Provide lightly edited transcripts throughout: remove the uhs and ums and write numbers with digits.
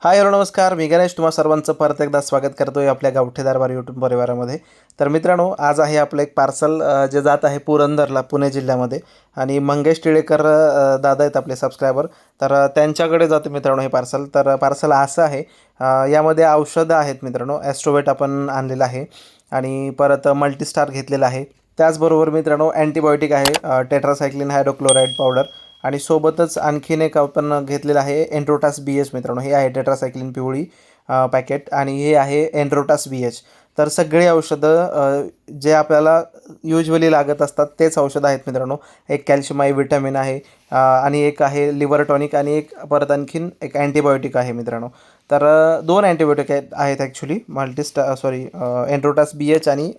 Hi hello नमस्कार, मी गणेश तुम्हा सर्वांचं परत एकदा स्वागत करतोय आपल्या गावठी दरबार यूट्यूब परिवारामध्ये. तर मित्रांनो, आज आहे आपलं एक पार्सल जे जात आहे पुरंदरला, पुणे जिल्ह्यामध्ये. आणि मंगेश टिळेकर दादा आहेत आपले सबस्क्रायबर. तर त्यांच्याकडे जातं मित्रांनो हे पार्सल. तर पार्सल असं आहे, यामध्ये औषधं आहेत मित्रांनो. ॲस्ट्रोवेट आपण आणलेलं आहे आणि परत मल्टीस्टार घेतलेलं आहे. त्याचबरोबर मित्रांनो अँटीबायोटिक आहे, टेट्रासायक्लिन हायड्रोक्लोराईड पावडर. आणि सोबतच आणखीन एक आपण घेतलेलं आहे एन्ड्रोटास बी एच मित्रांनो. हे आहे टेट्रासायक्लिन पिवळी पॅकेट आणि हे आहे एन्ड्रोटास बी एच. तर सगळी औषधं जे आपल्याला युजली लागत असतात तेच औषधं आहेत मित्रांनो. एक कॅल्शियम आहे, विटॅमिन आहे, आणि एक आहे लिव्हर टॉनिक आणि एक परत आणखीन एक अँटीबायोटिक आहे मित्रांनो. तर दोन अँटीबायोटिक आहेत ॲक्च्युली, एन्ड्रोटास बी एच आणि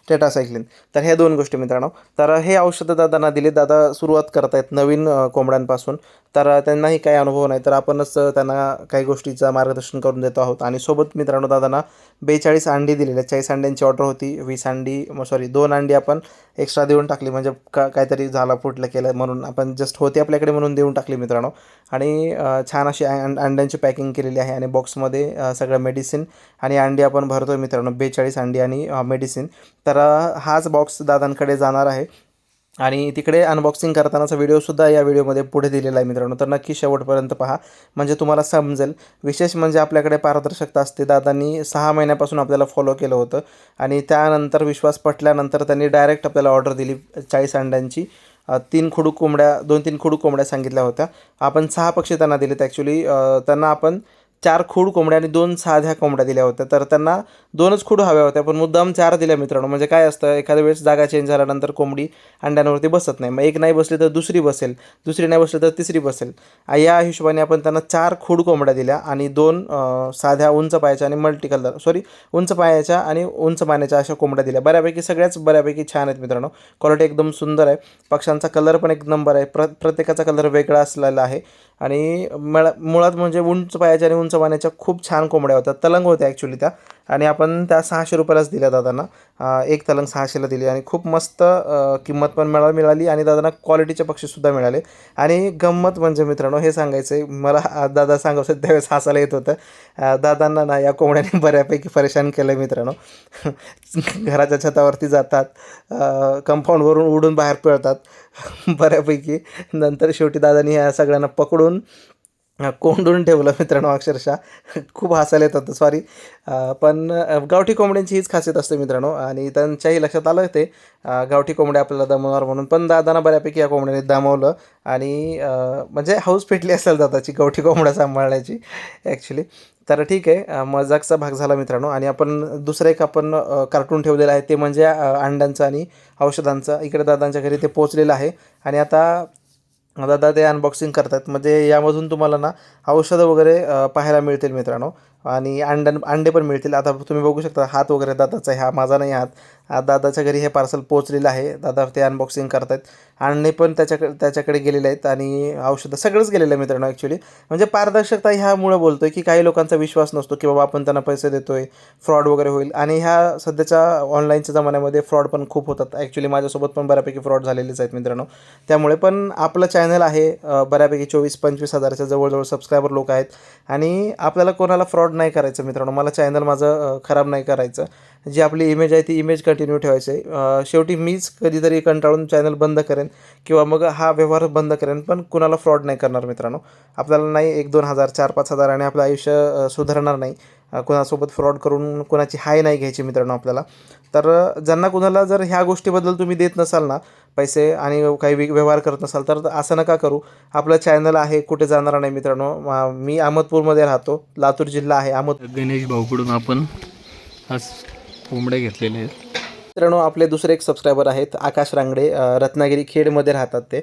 टेट्रासायक्लिन. तर ह्या दोन गोष्टी मित्रांनो. तर हे औषधं दादांना दिले. दादा सुरुवात करतायत नवीन कोंबड्यांपासून. तर त्यांनाही काही अनुभव नाही, तर आपणच त्यांना काही गोष्टीचं मार्गदर्शन करून देतो आहोत. आणि सोबत मित्रांनो दादांना 42 अंडी दिलेली आहेत. 40 अंड्यांची ऑर्डर होती. 20 अंडी 2 अंडी आपण एक्स्ट्रा देऊन टाकली, म्हणजे काहीतरी झालं फुटलं केलं म्हणून आपण जस्ट होती आपल्याकडे म्हणून देऊन टाकली मित्रांनो. आणि छान अशी अंड्यांची पॅकिंग केलेली आहे आणि बॉक्समध्ये सगळं मेडिसिन आणि अंडी आपण भरतो मित्रांनो. 42 अंडी आणि मेडिसिन. तर हाच बॉक्स दादांकडे जाणार आहे आणि तिकडे अनबॉक्सिंग करतानाचा व्हिडिओसुद्धा या व्हिडिओमध्ये पुढे दिलेला आहे मित्रांनो. तर नक्की शेवटपर्यंत पहा, म्हणजे तुम्हाला समजेल. विशेष म्हणजे आपल्याकडे पारदर्शकता असते. दादांनी 6 महिन्यापासून आपल्याला फॉलो केलं होतं आणि त्यानंतर विश्वास पटल्यानंतर त्यांनी डायरेक्ट आपल्याला ऑर्डर दिली 40 अंड्यांची. 2-3 खुडूक कोंबड्या सांगितल्या होत्या. आपण 6 पक्षी त्यांना दिलेत ॲक्च्युली. त्यांना आपण 4 खूड कोंबड्या आणि 2 साध्या कोंबड्या दिल्या होत्या. तर त्यांना 2च खूड हव्या होत्या, पण मुद्दाम 4 दिल्या मित्रांनो. म्हणजे काय असतं, एखाद्या वेळेस जागा चेंज झाल्यानंतर कोंबडी अंड्यांवरती बसत नाही. मग एक नाही बसली तर दुसरी बसेल, दुसरी नाही बसली तर तिसरी बसेल. या हिशोबाने आपण त्यांना 4 खूड कोंबड्या दिल्या आणि 2 साध्या उंच पायाच्या आणि उंच पायाच्या आणि उंच मानेच्या अशा कोंबड्या दिल्या. सगळ्याच बऱ्यापैकी छान आहेत मित्रांनो. क्वालिटी एकदम सुंदर आहे. पक्ष्यांचा कलर पण एक नंबर आहे. प्रत्येकाचा कलर वेगळा असलेला आहे. आणि मुळात म्हणजे उंच पायाच्या आणि उंच मानेच्या खूप छान कोंबड्या होत्या. तलंग होत्या ॲक्च्युली त्या. आणि आपण त्या 600 रुपयालाच दिल्या दादांना. एक तलंग 600ला दिली आणि खूप मस्त किंमत पण मिळाली आणि दादांना क्वालिटीचे पक्षीसुद्धा मिळाले. आणि गंमत म्हणजे मित्रांनो हे सांगायचं आहे मला, दादा सांगत होते त्यावेळेस हसायला येत होतं. दादांना ना या कोंबड्याने बऱ्यापैकी परेशान केलं आहे मित्रांनो. घराच्या छतावरती जातात, कंपाऊंडवरून उडून बाहेर पळतात बऱ्यापैकी. नंतर शेवटी दादांनी ह्या सगळ्यांना पकडून कोंडून ठेवलं मित्रांनो अक्षरशः. खूप हसायला येत होतं, सॉरी. पण गावठी कोंबड्यांची हीच खासियत असते मित्रांनो. आणि त्यांच्याही लक्षात आलं ते गावठी कोंबड्या आपल्याला दमवणार म्हणून. पण दादांना बऱ्यापैकी या कोंबड्याने दमवलं आणि म्हणजे हौस पेटली असेल दादाची गावठी कोंबड्या सांभाळण्याची ॲक्च्युली. तर ठीक आहे, मजाकचा भाग झाला मित्रांनो. आणि आपण दुसरं एक कार्टून ठेवलेलं आहे, ते म्हणजे अंड्यांचं आणि औषधांचं. इकडे दादांच्या घरी ते पोचलेलं आहे आणि आता दादा ते अनबॉक्सिंग करतात. म्हणजे यामधून तुम्हाला ना औषधं वगैरे पाहायला मिळतील मित्रांनो. आणि अंडे पण मिळतील. आता तुम्ही बघू शकता हात वगैरे दादाचा आहे, हा माझा नाही हात. दादाच्या घरी हे पार्सल पोहोचलेलं आहे. दादा ते अनबॉक्सिंग करत आहेत. अंडे पण त्याच्याकडे गेलेले आहेत आणि औषधं सगळंच गेलेलं आहे मित्रांनो ॲक्च्युली. म्हणजे पारदर्शकता ह्यामुळं बोलतो आहे की काही लोकांचा विश्वास नसतो की बाबा आपण त्यांना पैसे देतो आहे, फ्रॉड वगैरे होईल. आणि ह्या सध्याच्या ऑनलाईनच्या जमान्यामध्ये फ्रॉड पण खूप होतात ॲक्च्युली. माझ्यासोबत पण बऱ्यापैकी फ्रॉड झालेलेच आहेत मित्रांनो. त्यामुळे पण आपलं चॅनल आहे, बऱ्यापैकी 24-25 हजाराच्या जवळजवळ सबस्क्रायबर लोक आहेत. आणि आपल्याला कोणाला फ्रॉड नाही करायचं मित्रांनो. मला चॅनल माझं खराब नाही करायचं. जी आपली इमेज आहे ती इमेज कंटिन्यू ठेवायची आहे. शेवटी मीच कधीतरी कंटाळून चॅनल बंद करेन किंवा मग हा व्यवहार बंद करेन, पण कुणाला फ्रॉड नाही करणार मित्रांनो. आपल्याला नाही 1-2 हजार 4-5 हजार आणि आपलं आयुष्य सुधारणार नाही. कोणासोबत फ्रॉड करून कोणाची हाय नाही घ्यायची मित्रांनो आपल्याला. तर ज्यांना कुणाला जर ह्या गोष्टीबद्दल तुम्ही देत नसाल ना पैसे आणि काही व्यवहार करत नसाल तर असं नका करू. आपलं चॅनल आहे, कुठे जाणार नाही मित्रांनो. मी अहमदपूरमध्ये राहतो, लातूर जिल्हा आहे गणेश भाऊकडून आपण आज कोंबड्या घेतलेल्या आहेत. मित्रांनो आपले दुसरे एक सबस्क्रायबर आहेत आकाश रांगडे, रत्नागिरी खेडमध्ये राहतात ते.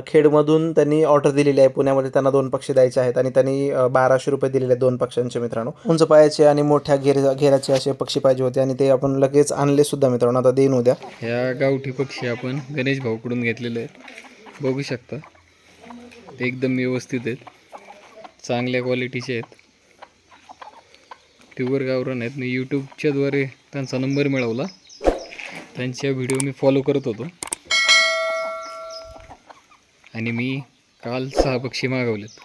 खेडमधून त्यांनी ऑर्डर दिलेली आहे. पुण्यामध्ये त्यांना 2 पक्षी द्यायचे आहेत आणि त्यांनी 1200 रुपये दिलेले आहेत 2 पक्ष्यांचे मित्रांनो. उंच पायाचे आणि मोठ्या घेराचे असे पक्षी पाहिजे होते आणि ते आपण लगेच आणले सुद्धा मित्रांनो. आता देईन उद्या. ह्या गावठी पक्षी आपण गणेश भाऊकडून घेतलेले आहेत. बघू शकता ते एकदम व्यवस्थित आहेत, चांगल्या क्वालिटीचे आहेत, प्युअर गावरान आहेत. मी यूट्यूबच्याद्वारे त्यांचा नंबर मिळवला, त्यांच्या व्हिडिओ मी फॉलो करत होतो आणि मी काल 6 पक्षी मागवलेत.